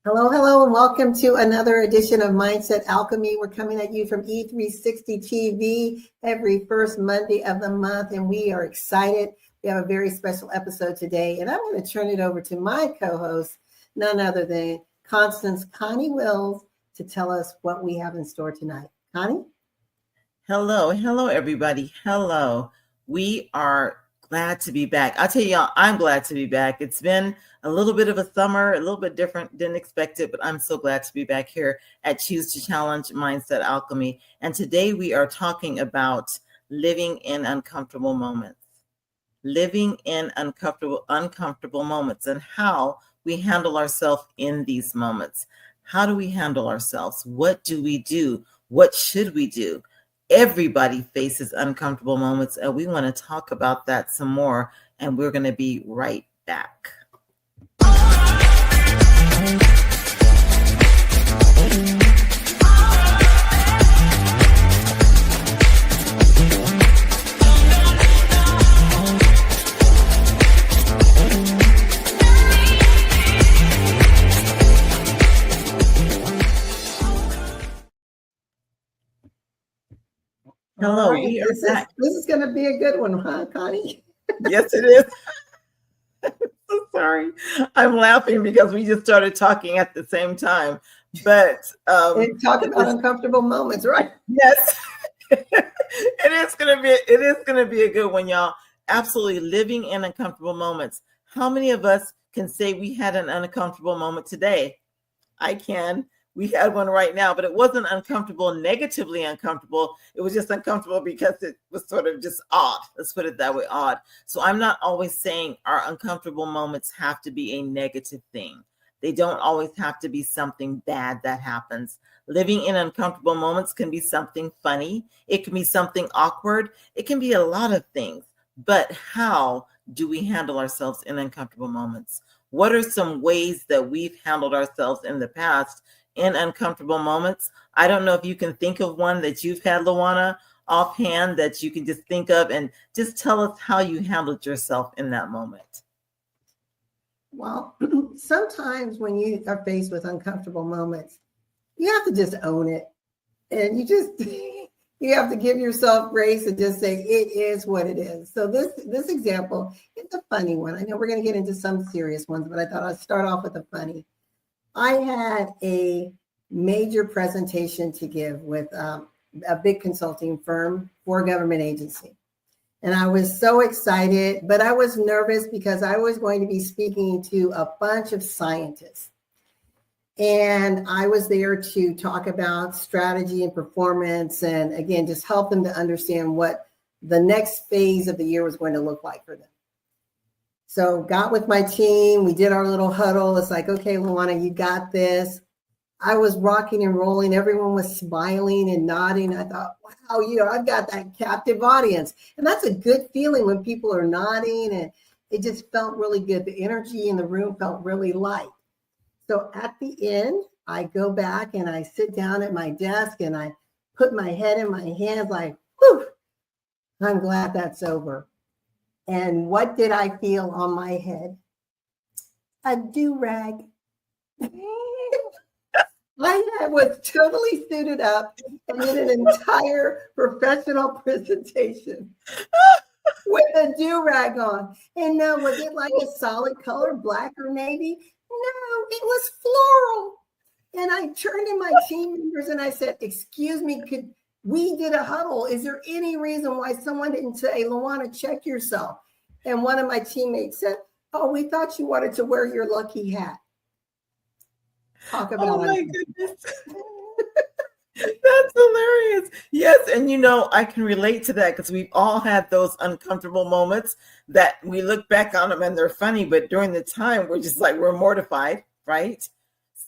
Hello, hello, and welcome to another edition of Mindset Alchemy. We're coming at you from E360 TV every first Monday of the month, and we are excited. We have a very special episode today, and I'm going to turn it over to my co-host, none other than Constance Connie Wills, to tell us what we have in store tonight. Connie? Hello, everybody. Hello. We are glad to be back. I'll tell y'all, I'm glad to be back. It's been a little bit of a summer, a little bit different, didn't expect it, but I'm so glad to be back here at Choose to Challenge Mindset Alchemy. And today we are talking about living in uncomfortable moments. Living in uncomfortable moments and how we handle ourselves in these moments. How do we handle ourselves? What do we do? What should we do? Everybody faces uncomfortable moments, and we want to talk about that some more, and we're going to be right back. Hello, right, we are back. This is going to be a good one, huh, Connie? Yes, it is. So sorry. I'm laughing because we just started talking at the same time. But talking about uncomfortable moments, right? Yes. It is gonna be a good one, y'all. Absolutely living in uncomfortable moments. How many of us can say we had an uncomfortable moment today? I can. We had one right now, but it wasn't uncomfortable, negatively uncomfortable. It was just uncomfortable because it was sort of just odd. Let's put it that way, odd. So I'm not always saying our uncomfortable moments have to be a negative thing. They don't always have to be something bad that happens. Living in uncomfortable moments can be something funny. It can be something awkward. It can be a lot of things. But how do we handle ourselves in uncomfortable moments? What are some ways that we've handled ourselves in the past in uncomfortable moments? I don't know if you can think of one that you've had, LaWanna, offhand that you can just think of, and just tell us how you handled yourself in that moment. Well, sometimes when you are faced with uncomfortable moments, you have to just own it. And you have to give yourself grace and just say, it is what it is. So this example, it's a funny one. I know we're going to get into some serious ones, but I thought I'd start off with a funny. I had a major presentation to give with a big consulting firm for a government agency. And I was so excited, but I was nervous because I was going to be speaking to a bunch of scientists. And I was there to talk about strategy and performance and, again, just help them to understand what the next phase of the year was going to look like for them. So got with my team, we did our little huddle. It's like, okay, LaWanna, you got this. I was rocking and rolling. Everyone was smiling and nodding. I thought, wow, I've got that captive audience. And that's a good feeling when people are nodding, and it just felt really good. The energy in the room felt really light. So at the end, I go back and I sit down at my desk and I put my head in my hands like, whew, I'm glad that's over. And what did I feel on my head? A do-rag. I was totally suited up and did an entire professional presentation with a do-rag on. And now, was it like a solid color, black or navy? No, it was floral. And I turned to my team members and I said, excuse me, we did a huddle. Is there any reason why someone didn't say, LaWanna, check yourself? And one of my teammates said, oh, we thought you wanted to wear your lucky hat. Talk about oh my goodness. That's hilarious. Yes. And I can relate to that because we've all had those uncomfortable moments that we look back on them and they're funny, but during the time we're mortified, right?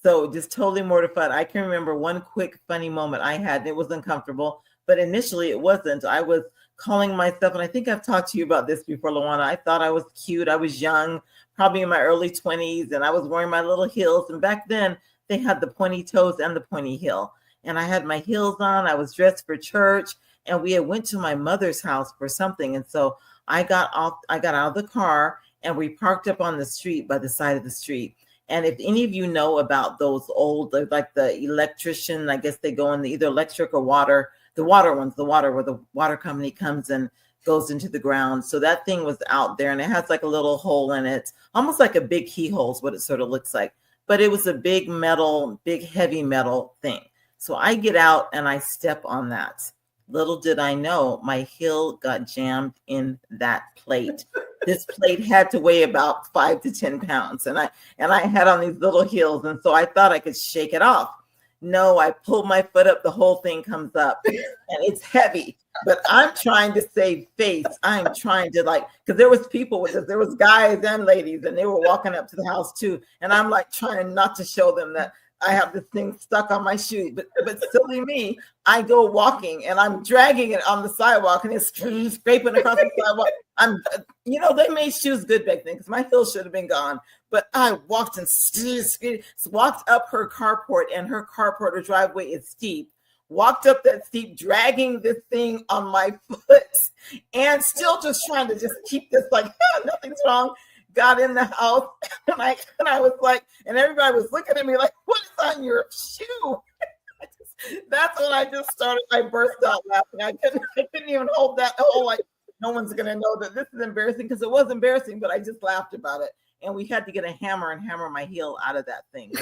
So just totally mortified. I can remember one quick funny moment I had. It was uncomfortable, but initially it wasn't. I was calling myself, and I think I've talked to you about this before, LaWanna. I thought I was cute. I was young, probably in my early 20s, and I was wearing my little heels. And back then they had the pointy toes and the pointy heel. And I had my heels on. I was dressed for church, and we had went to my mother's house for something. And so I got out of the car and we parked up on the street by the side of the street. And if any of you know about those old, like the electrician, I guess they go in the either electric or water, the water ones, the water where the water company comes and goes into the ground. So that thing was out there and it has like a little hole in it, almost like a big keyhole is what it sort of looks like. But it was a big metal, big heavy metal thing. So I get out and I step on that. Little did I know, my heel got jammed in that plate. This plate had to weigh about 5 to 10 pounds. And I had on these little heels. And so I thought I could shake it off. No, I pulled my foot up, the whole thing comes up and it's heavy. But I'm trying to save face. I'm trying to because there was people with us. There was guys and ladies, and they were walking up to the house too. And I'm like trying not to show them that I have this thing stuck on my shoe. But silly me, I go walking and I'm dragging it on the sidewalk and it's scraping across the sidewalk. They made shoes good back then because my heels should have been gone. But I walked and walked up her carport, and her carport or driveway is steep. Walked up that steep, dragging this thing on my foot and still just trying to just keep this nothing's wrong. Got in the house and I was like, and everybody was looking at me like, what is on your shoe? That's when I just started. I burst out laughing. I couldn't even hold that whole no one's gonna know that this is embarrassing, because it was embarrassing, but I just laughed about it. And we had to get a hammer and hammer my heel out of that thing.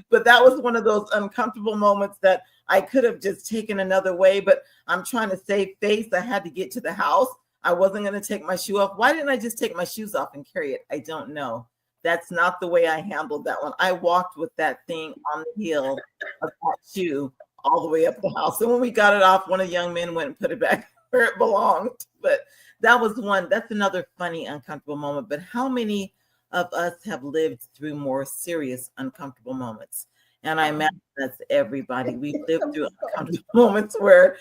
But that was one of those uncomfortable moments that I could have just taken another way, but I'm trying to save face. I had to get to the house. I wasn't going to take my shoe off. Why didn't I just take my shoes off and carry it? I don't know. That's not the way I handled that one. I walked with that thing on the heel of that shoe all the way up the house. And when we got it off, one of the young men went and put it back where it belonged. But that was one. That's another funny, uncomfortable moment. But how many of us have lived through more serious, uncomfortable moments? And I imagine that's everybody. We've lived through uncomfortable moments where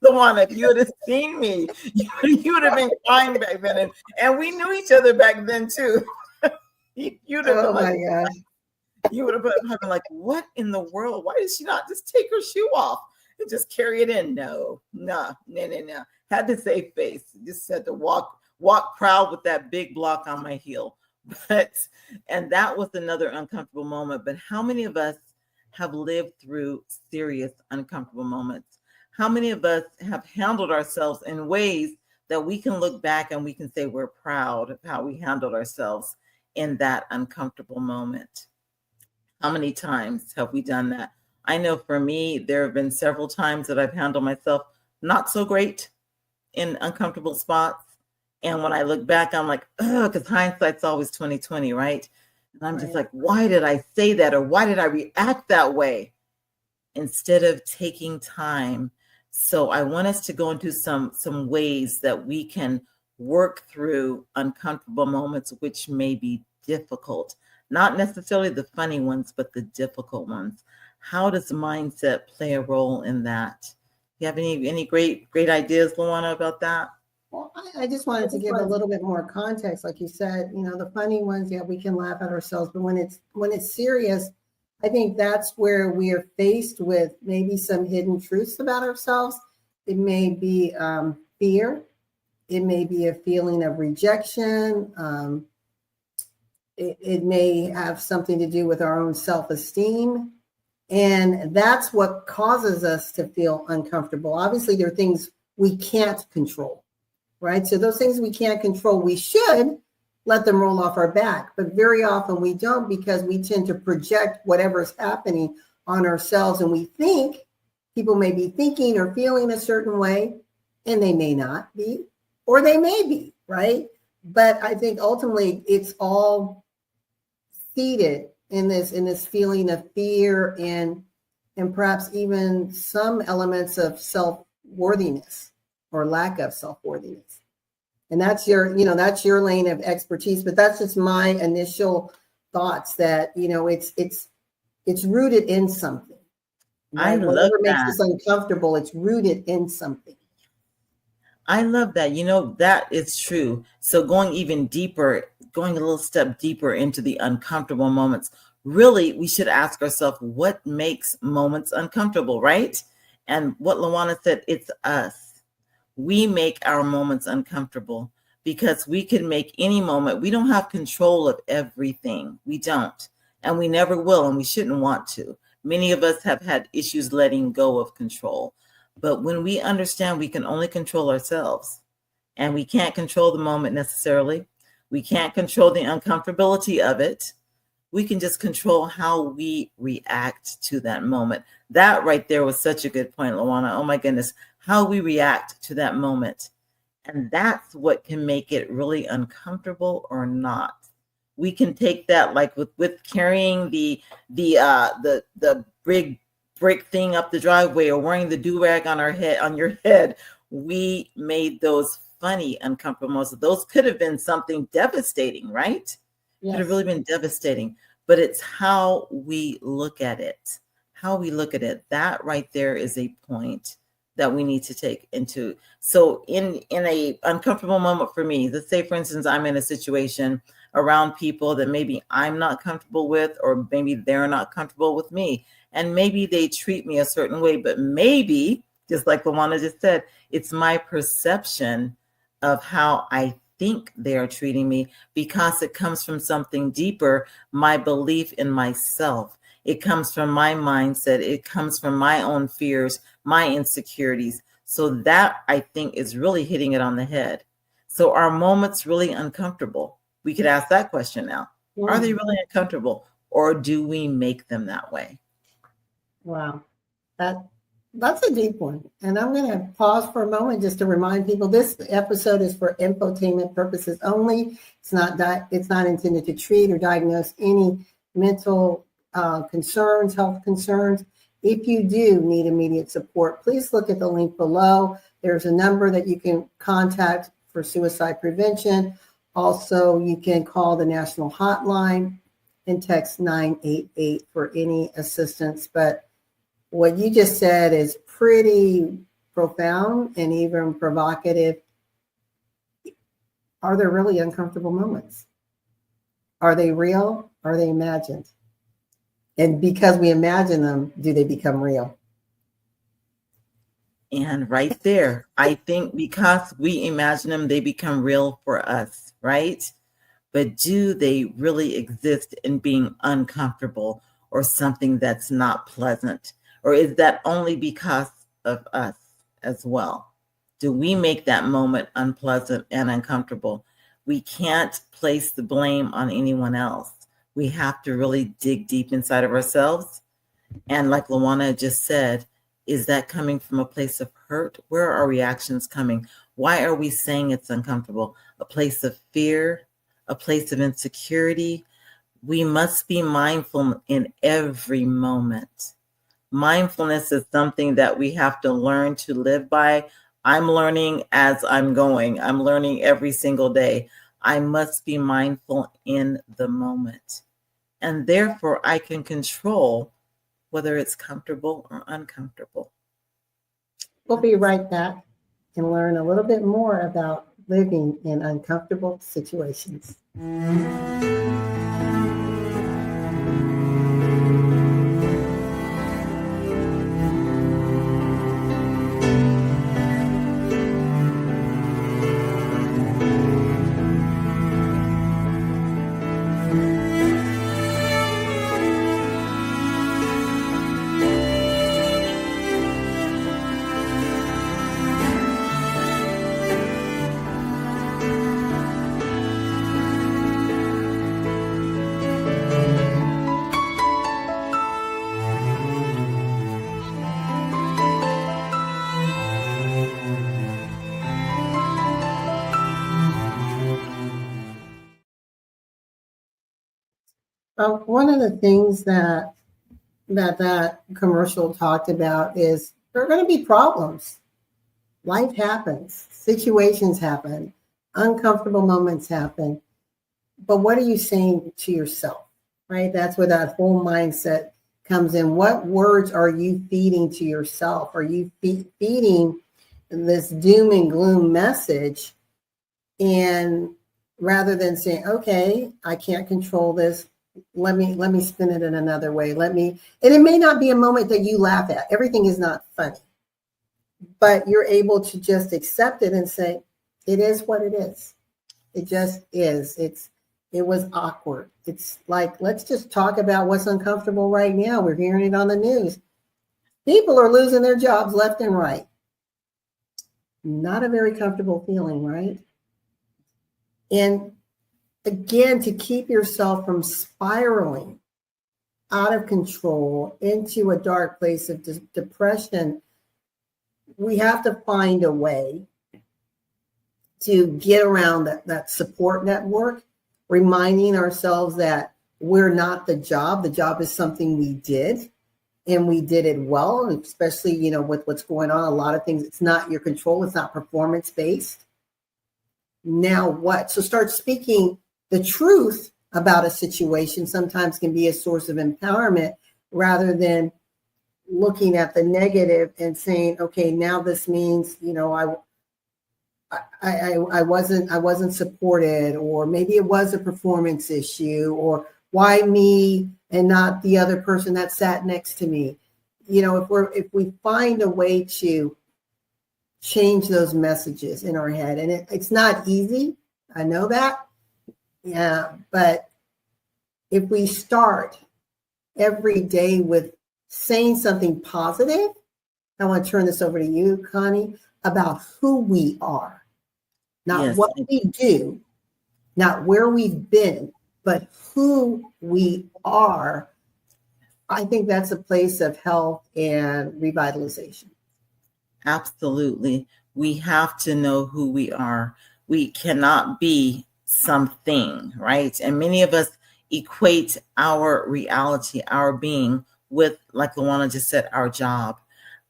LaWanna, if you would have seen me, you would have been crying back then. And we knew each other back then too. You'd have oh my gosh. You would have been like, what in the world? Why did she not just take her shoe off and just carry it in? No. Had to save face. Just had to walk proud with that big block on my heel. And that was another uncomfortable moment. But how many of us have lived through serious, uncomfortable moments? How many of us have handled ourselves in ways that we can look back and we can say we're proud of how we handled ourselves in that uncomfortable moment? How many times have we done that? I know for me, there have been several times that I've handled myself not so great in uncomfortable spots. And when I look back, I'm like, because hindsight's always 20/20, right? And I'm just like, why did I say that? Or why did I react that way? Instead of taking time. So I want us to go into some ways that we can work through uncomfortable moments, which may be difficult. Not necessarily the funny ones, but the difficult ones. How does mindset play a role in that? You have any great ideas, LaWanna, about that? Well, I just wanted to give a little bit more context. Like you said, the funny ones, yeah, we can laugh at ourselves, but when it's serious, I think that's where we are faced with maybe some hidden truths about ourselves. It may be fear. It may be a feeling of rejection. It may have something to do with our own self-esteem. And that's what causes us to feel uncomfortable. Obviously, there are things we can't control. Right? So those things we can't control, we should let them roll off our back. But very often we don't, because we tend to project whatever's happening on ourselves. And we think people may be thinking or feeling a certain way, and they may not be, or they may be, right? But I think ultimately it's all seated in this feeling of fear and perhaps even some elements of self-worthiness or lack of self-worthiness. And that's your lane of expertise, but that's just my initial thoughts that, it's rooted in something. Right? I love Whatever that. makes us uncomfortable, it's rooted in something. I love that. That is true. So going a little step deeper into the uncomfortable moments, really, we should ask ourselves, what makes moments uncomfortable, right? And what LaWanna said, it's us. We make our moments uncomfortable. because we can make any moment. We don't have control of everything. We don't, and we never will, and we shouldn't want to. Many of us have had issues letting go of control. But when we understand we can only control ourselves, and we can't control the moment necessarily, we can't control the uncomfortability of it, we can just control how we react to that moment. That right there was such a good point, LaWanna. Oh my goodness, how we react to that moment. And that's what can make it really uncomfortable or not. We can take that, like with carrying the big brick thing up the driveway, or wearing the do-rag on your head. We made those funny, uncomfortable moments. Those could have been something devastating, right? Yes. Could have really been devastating. But it's how we look at it. How we look at it. That right there is a point that we need to take into. So in a uncomfortable moment for me, let's say, for instance, I'm in a situation around people that maybe I'm not comfortable with, or maybe they're not comfortable with me. And maybe they treat me a certain way, but maybe, just like LaWanna just said, it's my perception of how I think they are treating me, because it comes from something deeper, my belief in myself. It comes from my mindset. It comes from my own fears, my insecurities. So that, I think, is really hitting it on the head. So are moments really uncomfortable? We could ask that question now. Yeah. Are they really uncomfortable, or do we make them that way? Wow. That's a deep one. And I'm going to pause for a moment just to remind people this episode is for infotainment purposes only. It's not intended to treat or diagnose any mental concerns, health concerns. If you do need immediate support, please look at the link below. There's a number that you can contact for suicide prevention. Also, you can call the national hotline and text 988 for any assistance. But what you just said is pretty profound and even provocative. Are there really uncomfortable moments? Are they real? Are they imagined? And because we imagine them, do they become real? And right there, I think because we imagine them, they become real for us, right? But do they really exist in being uncomfortable, or something that's not pleasant? Or is that only because of us as well? Do we make that moment unpleasant and uncomfortable? We can't place the blame on anyone else. We have to really dig deep inside of ourselves. And like LaWanna just said, is that coming from a place of hurt? Where are our reactions coming? Why are we saying it's uncomfortable? A place of fear, a place of insecurity. We must be mindful in every moment. Mindfulness is something that we have to learn to live by. I'm learning as I'm going. I'm learning every single day. I must be mindful in the moment. And therefore, I can control whether it's comfortable or uncomfortable. We'll be right back and learn a little bit more about living in uncomfortable situations. One of the things that commercial talked about is there are going to be problems. Life happens, situations happen, uncomfortable moments happen. But what are you saying to yourself, right? That's where that whole mindset comes in. What words are you feeding to yourself? Are you feeding this doom and gloom message? And rather than saying, okay, I can't control this, let me spin it in another way. And it may not be a moment that you laugh at. Everything is not funny, but you're able to just accept it and say, it is what it is. It just is. It was awkward. It's like, let's just talk about what's uncomfortable right now. We're hearing it on the news. People are losing their jobs left and right. Not a very comfortable feeling, right? And again, to keep yourself from spiraling out of control into a dark place of depression, we have to find a way to get around that support network, reminding ourselves that we're not the job. The job is something we did, and we did it well, and especially, with what's going on, a lot of things, it's not your control. It's not performance-based. Now what? So start speaking the truth about a situation. Sometimes can be a source of empowerment rather than looking at the negative and saying, okay, now this means, I wasn't supported, or maybe it was a performance issue, or why me and not the other person that sat next to me. If we find a way to change those messages in our head, and it's not easy, I know that. Yeah, but if we start every day with saying something positive, I want to turn this over to you, Connie, about who we are, not Yes. what we do, not where we've been, but who we are. I think that's a place of health and revitalization. Absolutely. We have to know who we are. We cannot be something, right? And many of us equate our reality, our being, with, like LaWanna just said, our job,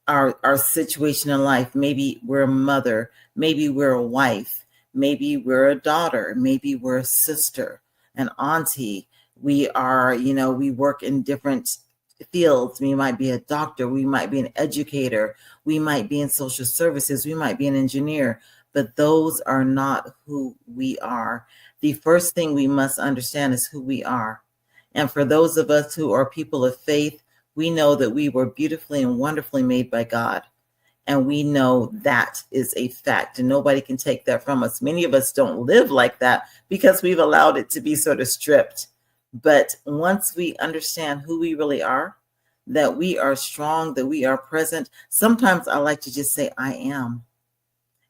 our situation in life. Maybe we're a mother, maybe we're a wife, maybe we're a daughter, maybe we're a sister, an auntie. We are, we work in different fields. We might be a doctor, we might be an educator, we might be in social services, we might be an engineer, but those are not who we are. The first thing we must understand is who we are. And for those of us who are people of faith, we know that we were beautifully and wonderfully made by God. And we know that is a fact, and nobody can take that from us. Many of us don't live like that because we've allowed it to be sort of stripped. But once we understand who we really are, that we are strong, that we are present, sometimes I like to just say, I am.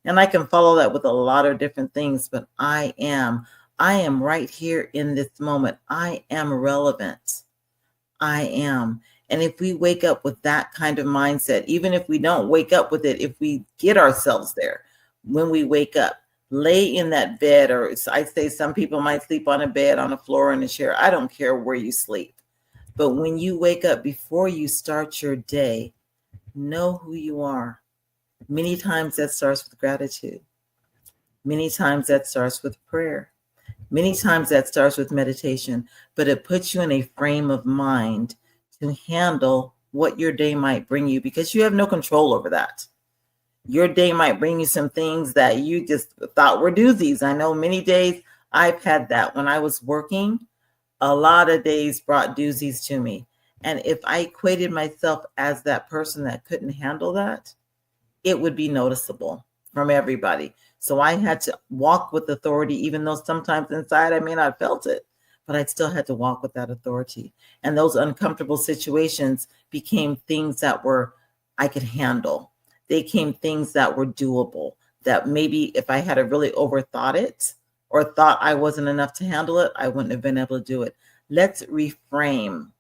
And I can follow that with a lot of different things, but I am right here in this moment. I am relevant. I am. And if we wake up with that kind of mindset, even if we don't wake up with it, if we get ourselves there, when we wake up, lay in that bed, or I say some people might sleep on a bed, on a floor, in a chair. I don't care where you sleep. But when you wake up, before you start your day, know who you are. Many times that starts with gratitude. Many times that starts with prayer. Many times that starts with meditation, but it puts you in a frame of mind to handle what your day might bring you, because you have no control over that. Your day might bring you some things that you just thought were doozies. I know many days I've had that. When I was working, a lot of days brought doozies to me. And if I equated myself as that person that couldn't handle that, it would be noticeable from everybody. So I had to walk with authority, even though sometimes inside I may not have felt it, but I still had to walk with that authority. And those uncomfortable situations became things that I could handle. They became things that were doable, that maybe if I had really overthought it or thought I wasn't enough to handle it, I wouldn't have been able to do it. Let's reframe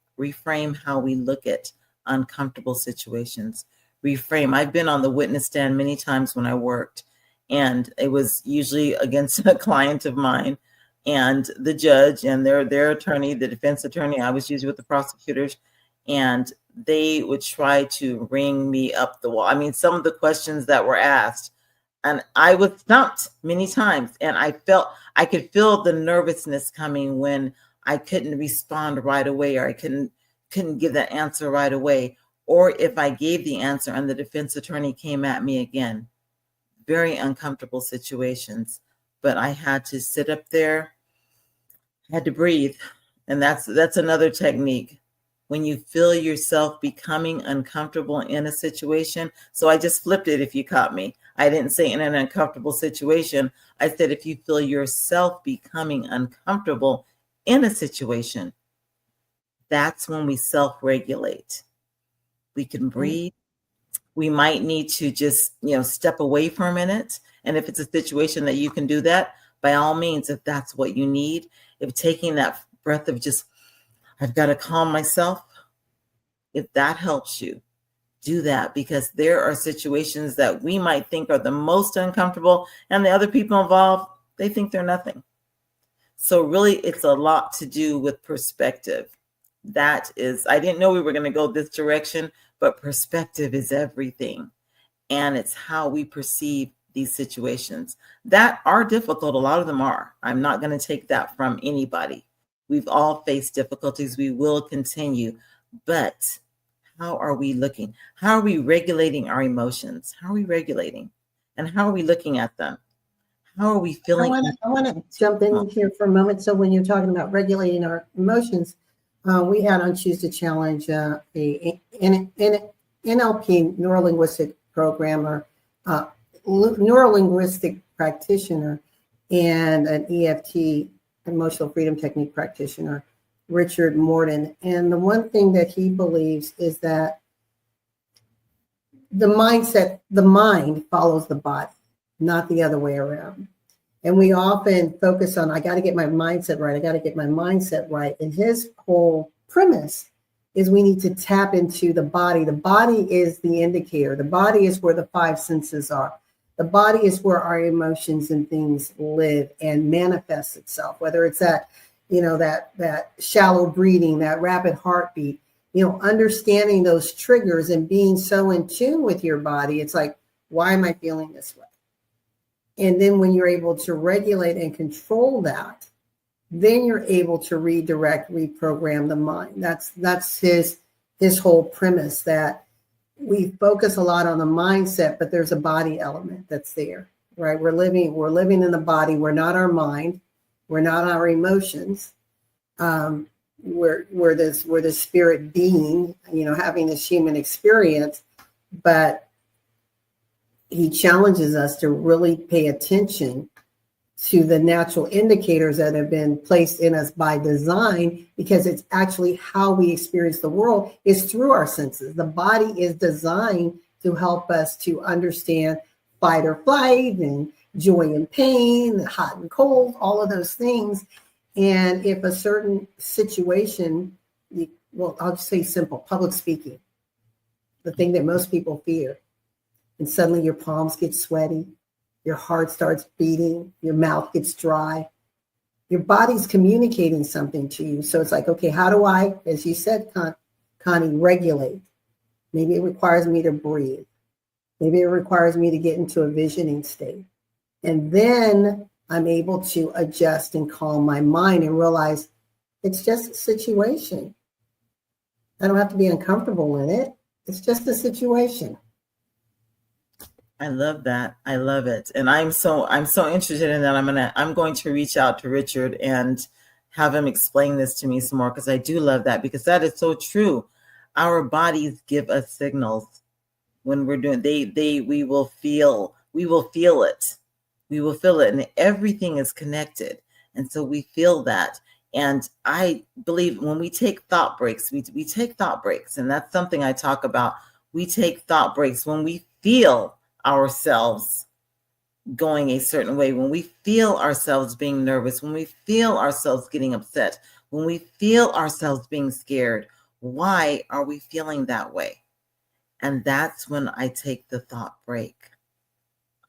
how we look at uncomfortable situations. Reframe. I've been on the witness stand many times when I worked, and it was usually against a client of mine, and the judge and their attorney, the defense attorney. I was usually with the prosecutors, and they would try to ring me up the wall. I mean, some of the questions that were asked, and I was stumped many times, and I could feel the nervousness coming when I couldn't respond right away, or I couldn't give that answer right away. Or if I gave the answer and the defense attorney came at me again. Very uncomfortable situations, but I had to sit up there, had to breathe. And that's another technique. When you feel yourself becoming uncomfortable in a situation. So I just flipped it if you caught me. I didn't say in an uncomfortable situation. I said, if you feel yourself becoming uncomfortable in a situation, that's when we self-regulate. We can breathe. We might need to just, step away for a minute. And if it's a situation that you can do that, by all means, if that's what you need, if taking that breath of just, I've got to calm myself, if that helps you, do that, because there are situations that we might think are the most uncomfortable, and the other people involved, they think they're nothing. So really, it's a lot to do with perspective. That is, I didn't know we were going to go this direction, but perspective is everything. And it's how we perceive these situations that are difficult. A lot of them are. I'm not going to take that from anybody. We've all faced difficulties. We will continue. But how are we looking? How are we regulating our emotions? How are we regulating? And how are we looking at them? How are we feeling? I want to jump in here for a moment. So when you're talking about regulating our emotions, we had on Choose to Challenge a NLP neurolinguistic programmer, neurolinguistic practitioner, and an EFT, emotional freedom technique practitioner, Richard Morton. And the one thing that he believes is that the mind follows the body, not the other way around. And we often focus on, I got to get my mindset right. I got to get my mindset right. And his whole premise is we need to tap into the body. The body is the indicator. The body is where the five senses are. The body is where our emotions and things live and manifest itself, whether it's that, that shallow breathing, that rapid heartbeat, understanding those triggers and being so in tune with your body. It's like, why am I feeling this way? And then when you're able to regulate and control that, then you're able to redirect, reprogram the mind. That's his whole premise, that we focus a lot on the mindset, but there's a body element that's there, right? We're living in the body. We're not our mind. We're not our emotions. We're the spirit being, having this human experience, but he challenges us to really pay attention to the natural indicators that have been placed in us by design, because it's actually how we experience the world is through our senses. The body is designed to help us to understand fight or flight and joy and pain, hot and cold, all of those things. And if a certain situation, I'll just say simple, public speaking, the thing that most people fear, and suddenly your palms get sweaty, your heart starts beating, your mouth gets dry, your body's communicating something to you. So it's like, okay, how do I, as you said, Connie, regulate? Maybe it requires me to breathe. Maybe it requires me to get into a visioning state. And then I'm able to adjust and calm my mind and realize it's just a situation. I don't have to be uncomfortable in it. It's just a situation. I love that. I love it. And I'm so interested in that. I'm going to reach out to Richard and have him explain this to me some more, because I do love that, because that is so true. Our bodies give us signals when we're doing, we will feel it. We will feel it, and everything is connected. And so we feel that. And I believe when we take thought breaks, we take thought breaks. And that's something I talk about. We take thought breaks when we feel ourselves going a certain way, when we feel ourselves being nervous, when we feel ourselves getting upset, when we feel ourselves being scared. Why are we feeling that way? And that's when I take the thought break.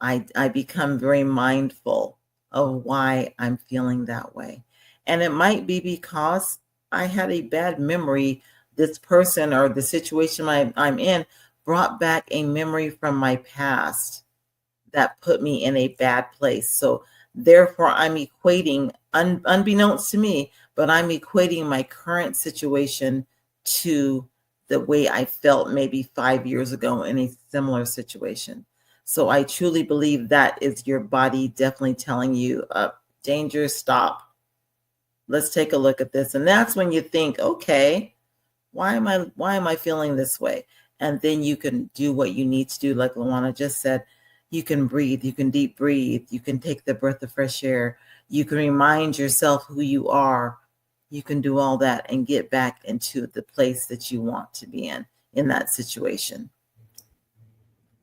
I become very mindful of why I'm feeling that way. And it might be because I had a bad memory. This person or the situation I'm in brought back a memory from my past that put me in a bad place. So therefore, I'm equating, unbeknownst to me, but I'm equating my current situation to the way I felt maybe 5 years ago in a similar situation. So I truly believe that is your body definitely telling you, danger, stop. Let's take a look at this. And that's when you think, okay, why am I feeling this way? And then you can do what you need to do. Like LaWanna just said, You can breathe, you can deep breathe, you can take the breath of fresh air, you can remind yourself who you are. You can do all that and get back into the place that you want to be in that situation.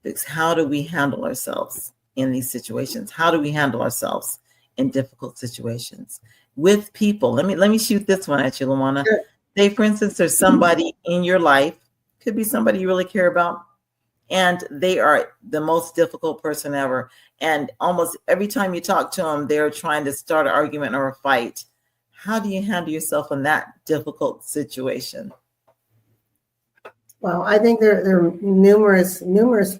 Because how do we handle ourselves in these situations? How do we handle ourselves in difficult situations with people? Let me shoot this one at you, LaWanna. Sure. Say, for instance, there's somebody in your life, could be somebody you really care about, and they are the most difficult person ever. And almost every time you talk to them, they're trying to start an argument or a fight. How do you handle yourself in that difficult situation? Well, I think there are numerous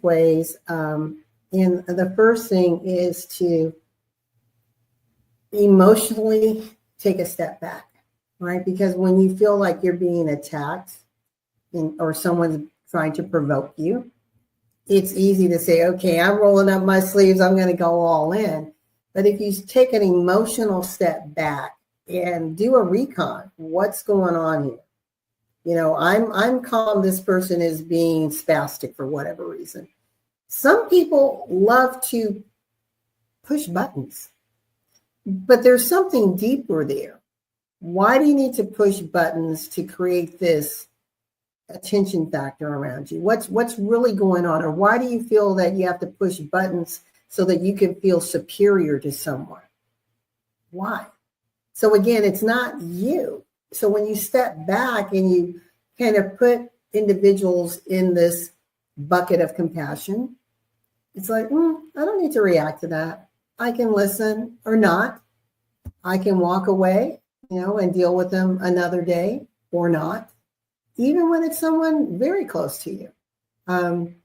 ways. And the first thing is to emotionally take a step back, right? Because when you feel like you're being attacked or someone's trying to provoke you, it's easy to say, okay, I'm rolling up my sleeves, I'm going to go all in. But if you take an emotional step back and do a recon, what's going on here? You know, I'm calm, this person is being spastic for whatever reason. Some people love to push buttons, but there's something deeper there. Why do you need to push buttons to create this attention factor around you? What's really going on? Or why do you feel that you have to push buttons so that you can feel superior to someone? Why? So again, it's not you. So when you step back and you kind of put individuals in this bucket of compassion, it's like, I don't need to react to that. I can listen or not. I can walk away, and deal with them another day or not, even when it's someone very close to you. I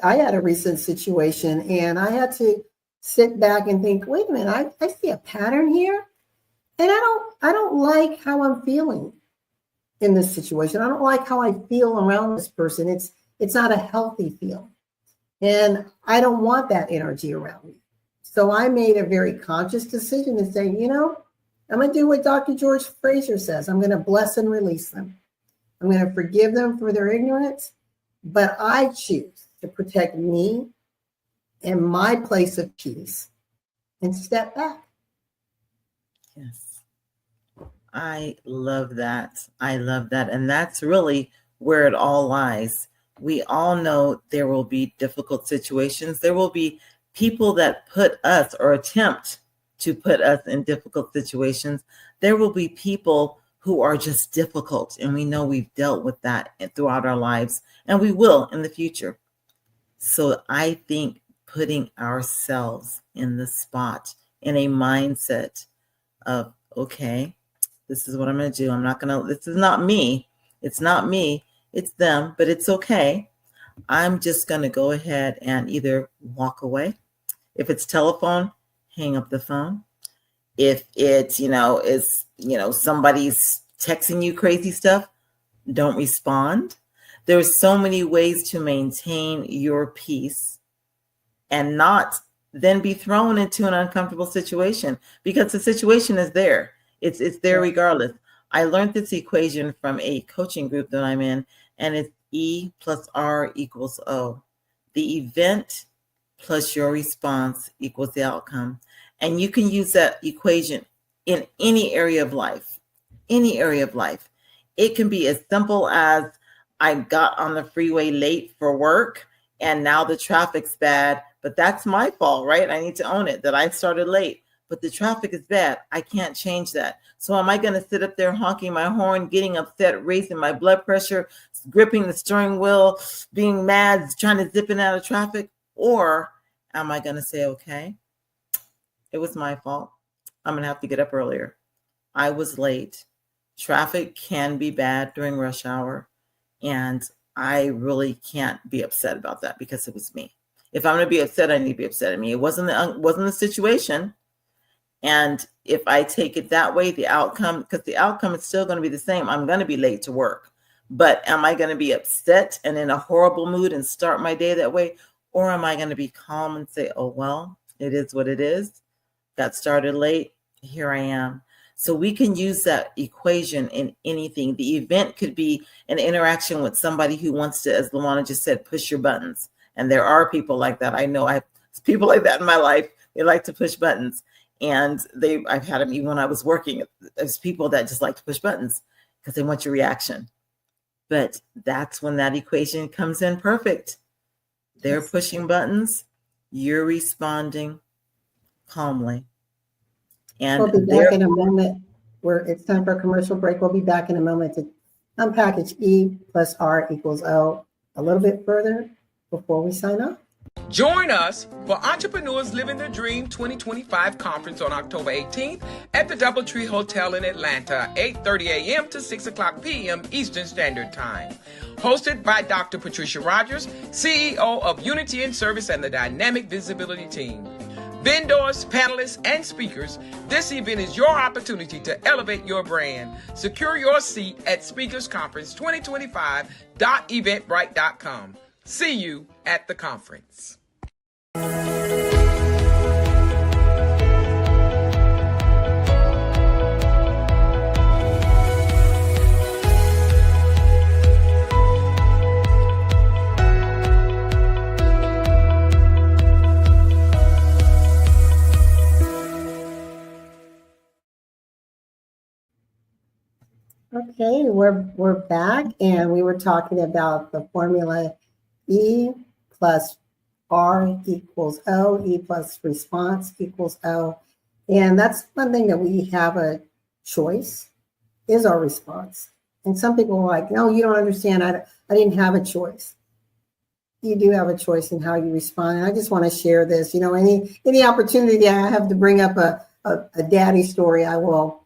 had a recent situation and I had to sit back and think, wait a minute, I see a pattern here. And I don't like how I'm feeling in this situation. I don't like how I feel around this person. It's not a healthy feeling. And I don't want that energy around me. So I made a very conscious decision to say, I'm going to do what Dr. George Fraser says. I'm going to bless and release them. I'm going to forgive them for their ignorance, but I choose to protect me and my place of peace and step back. Yes. I love that. I love that. And that's really where it all lies. We all know there will be difficult situations. There will be people that put us or attempt to put us in difficult situations. There will be people who are just difficult. And we know we've dealt with that throughout our lives, and we will in the future. So I think putting ourselves in the spot, in a mindset of, okay, this is what I'm going to do. This is not me. It's not me. It's them, but it's okay. I'm just going to go ahead and either walk away. If it's telephone, hang up the phone. If it's, is, somebody's texting you crazy stuff, don't respond. There's so many ways to maintain your peace and not then be thrown into an uncomfortable situation, because the situation is there. It's there regardless. I learned this equation from a coaching group that I'm in, and it's E plus R equals O. The event plus your response equals the outcome. And you can use that equation in any area of life, It can be as simple as I got on the freeway late for work and now the traffic's bad, but that's my fault, right? I need to own it that I started late, but the traffic is bad. I can't change that. So am I going to sit up there honking my horn, getting upset, raising my blood pressure, gripping the steering wheel, being mad, trying to zip in and out of traffic? Or am I going to say, okay, it was my fault. I'm going to have to get up earlier. I was late. Traffic can be bad during rush hour, and I really can't be upset about that because it was me. If I'm going to be upset, I need to be upset at me. It wasn't the situation. And if I take it that way, the outcome is still going to be the same. I'm going to be late to work. But am I going to be upset and in a horrible mood and start my day that way? Or am I going to be calm and say, oh, well, it is what it is. Got started late. Here I am. So we can use that equation in anything. The event could be an interaction with somebody who wants to, as LaWanna just said, push your buttons. And there are people like that. I know I have people like that in my life. They like to push buttons. And I've had them even when I was working. There's people that just like to push buttons because they want your reaction. But that's when that equation comes in perfect. They're pushing buttons. You're responding calmly. And we'll be back in a moment. It's time for a commercial break. We'll be back in a moment to unpackage E plus R equals O a little bit further before we sign off. Join us for Entrepreneurs Living the Dream 2025 conference on October 18th at the DoubleTree Hotel in Atlanta, 8:30 a.m. to 6 o'clock p.m. Eastern Standard Time. Hosted by Dr. Patricia Rogers, CEO of Unity in Service and the Dynamic Visibility Team. Vendors, panelists, and speakers, this event is your opportunity to elevate your brand. Secure your seat at speakersconference2025.eventbrite.com. See you at the conference. Okay, we're back, and we were talking about the formula E plus R equals O, E plus response equals O. And that's one thing that we have a choice is our response. And some people are like, no, you don't understand. I didn't have a choice. You do have a choice in how you respond. And I just want to share this. You know, any opportunity I have to bring up a daddy story, I will.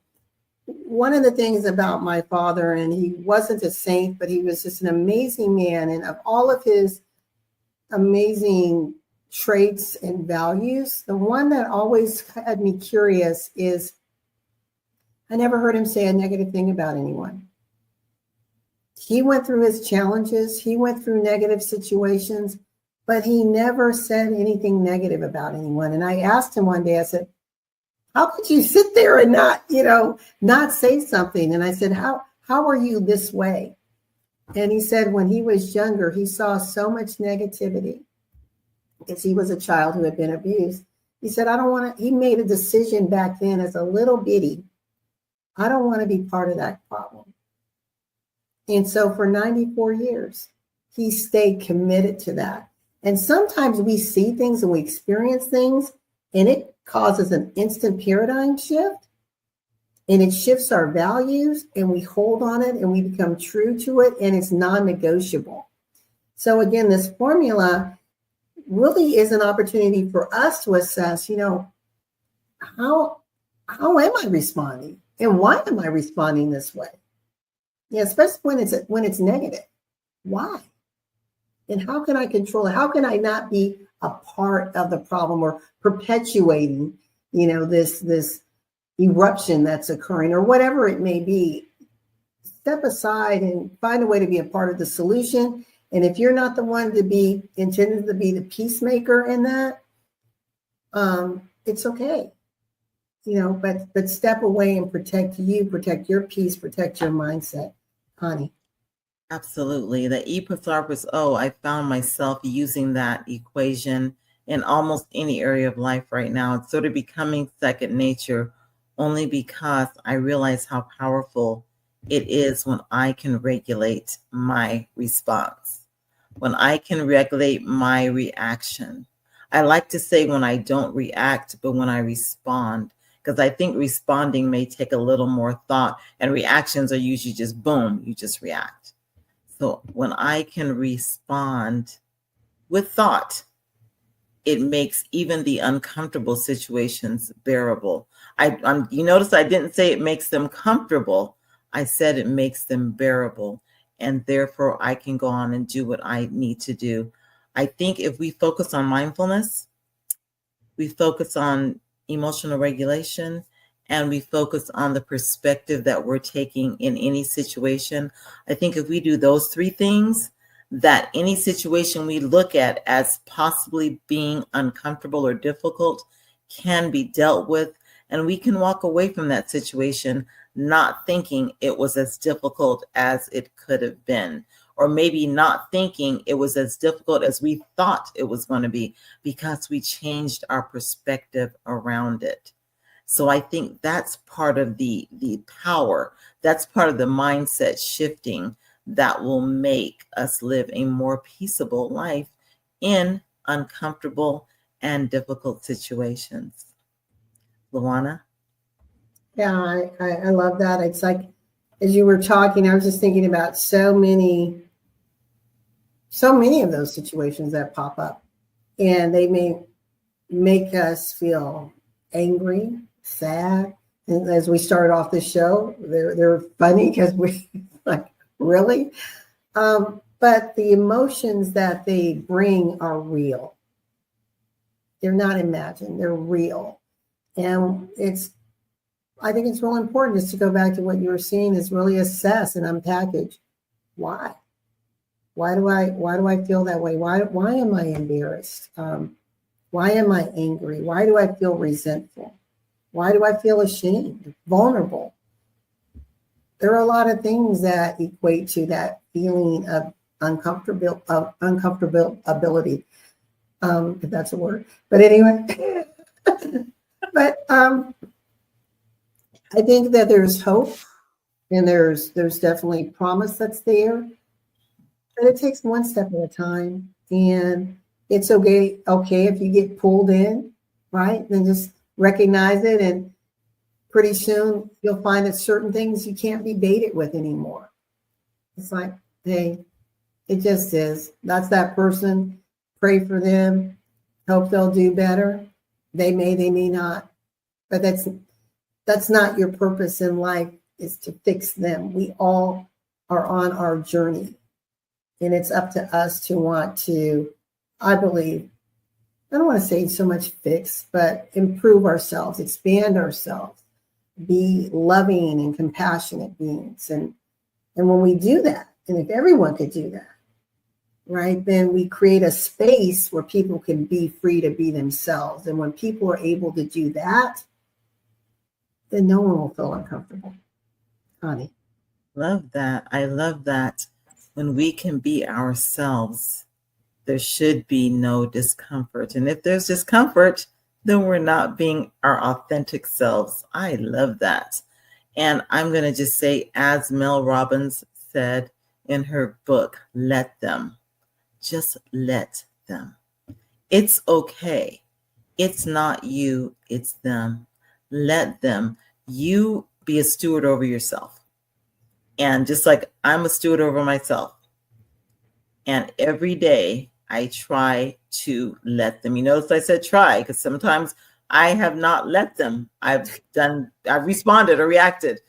One of the things about my father, and he wasn't a saint, but he was just an amazing man. And of all of his amazing traits and values, the one that always had me curious is I never heard him say a negative thing about anyone. He went through his challenges, he went through negative situations, but he never said anything negative about anyone. And I asked him one day, I said, how could you sit there and not say something? And I said, how are you this way? And he said when he was younger, he saw so much negativity because he was a child who had been abused. He said, he made a decision back then as a little bitty. I don't want to be part of that problem. And so for 94 years, he stayed committed to that. And sometimes we see things and we experience things and it causes an instant paradigm shift, and it shifts our values, and we hold on it and we become true to it, and it's non-negotiable. So again, this formula really is an opportunity for us to assess, how am I responding, and why am I responding this way? Yeah, especially when it's negative. Why? And how can I control it? How can I not be a part of the problem or perpetuating, this eruption that's occurring or whatever it may be? Step aside and find a way to be a part of the solution. And if you're not the one to be intended to be the peacemaker in that, it's okay. But step away and protect your peace, protect your mindset. Connie. Absolutely. The E plus R plus O, I found myself using that equation in almost any area of life right now. It's sort of becoming second nature only because I realize how powerful it is when I can regulate my response, when I can regulate my reaction. I like to say when I don't react, but when I respond, because I think responding may take a little more thought, and reactions are usually just boom, you just react. So when I can respond with thought, it makes even the uncomfortable situations bearable. You notice I didn't say it makes them comfortable. I said it makes them bearable. And therefore, I can go on and do what I need to do. I think if we focus on mindfulness, we focus on emotional regulation, and we focus on the perspective that we're taking in any situation. I think if we do those three things, that any situation we look at as possibly being uncomfortable or difficult can be dealt with, and we can walk away from that situation not thinking it was as difficult as it could have been. or maybe not thinking it was as difficult as we thought it was going to be, because we changed our perspective around it. So I think that's part of the power. That's part of the mindset shifting that will make us live a more peaceable life in uncomfortable and difficult situations. LaWanna? Yeah, I love that. It's like, as you were talking, I was just thinking about so many of those situations that pop up, and they may make us feel angry, sad. And as we started off this show, they're funny because we like, really? But the emotions that they bring are real. They're not imagined, they're real. And I think it's real important just to go back to what you were saying, is really assess and unpackage. Why? Why do I feel that way? Why am I embarrassed? Why am I angry? Why do I feel resentful? Why do I feel ashamed, vulnerable? There are a lot of things that equate to that feeling of uncomfortability, if that's a word. But anyway, but I think that there's hope, and there's definitely promise that's there, but it takes one step at a time. And it's okay if you get pulled in, right? Then just recognize it, and pretty soon you'll find that certain things you can't be baited with anymore. It's like, hey, it just is. That's that person. Pray for them. Hope they'll do better. They may not. But that's not your purpose in life, is to fix them. We all are on our journey. And it's up to us to want to, I believe, I don't want to say so much fix, but improve ourselves, expand ourselves, be loving and compassionate beings. And when we do that, and if everyone could do that, right, then we create a space where people can be free to be themselves. And when people are able to do that, then no one will feel uncomfortable. Connie. Love that. I love that. When we can be ourselves, there should be no discomfort. And if there's discomfort, then we're not being our authentic selves. I love that. And I'm going to just say, as Mel Robbins said in her book, let them. Just let them. It's okay. It's not you, it's them. Let them. You be a steward over yourself. And just like I'm a steward over myself. And every day I try to let them. You notice I said try, because sometimes I have not let them. I've responded or reacted.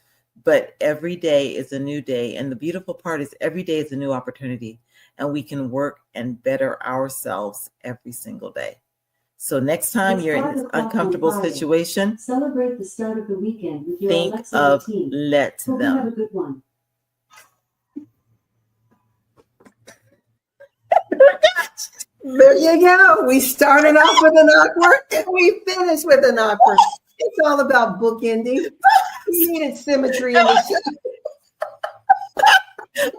But every day is a new day. And the beautiful part is every day is a new opportunity. And we can work and better ourselves every single day. So next time you're in this uncomfortable situation, celebrate the start of the weekend with your think Alexa of routine. let Hope you have a them. good one. There you go. We started off with an awkward, and we finished with an awkward. It's all about bookending. We needed symmetry in the show. I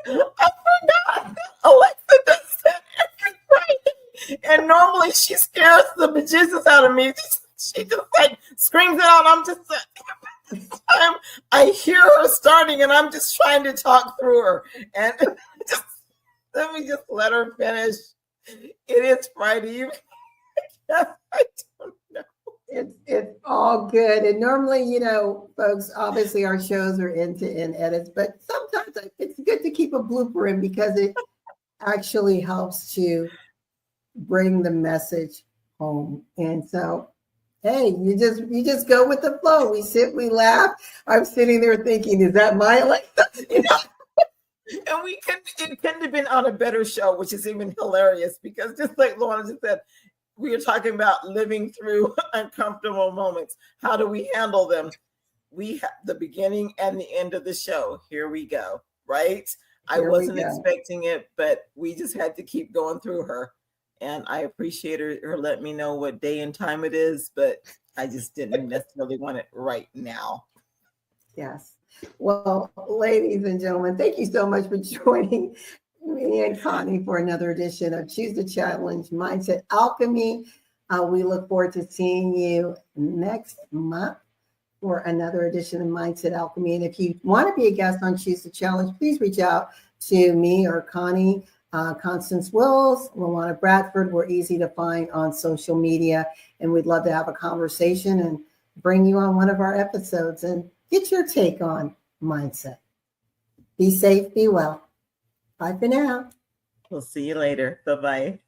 forgot. Alexa does that every Friday. And normally she scares the bejesus out of me. She just like screams it out. I'm just I hear her starting, and I'm just trying to talk through her. And just let me just let her finish. It is Friday evening. I don't know. It's all good. And normally, folks, obviously our shows are end-to-end edits, but sometimes it's good to keep a blooper in, because it actually helps to bring the message home. And so, hey, you just go with the flow. We sit, we laugh. I'm sitting there thinking, is that my Alexa? And it couldn't have been on a better show, which is even hilarious, because just like LaWanna just said, we are talking about living through uncomfortable moments. How do we handle them? We have the beginning and the end of the show. Here we go, right? I wasn't expecting it, but we just had to keep going through her. And I appreciate her letting me know what day and time it is, but I just didn't necessarily want it right now. Yes. Well, ladies and gentlemen, thank you so much for joining me and Connie for another edition of Choose the Challenge Mindset Alchemy. We look forward to seeing you next month for another edition of Mindset Alchemy. And if you want to be a guest on Choose the Challenge, please reach out to me or Connie, Constance Wills, LaWanna Bradford. We're easy to find on social media, and we'd love to have a conversation and bring you on one of our episodes and get your take on mindset. Be safe, be well. Bye for now. We'll see you later. Bye-bye.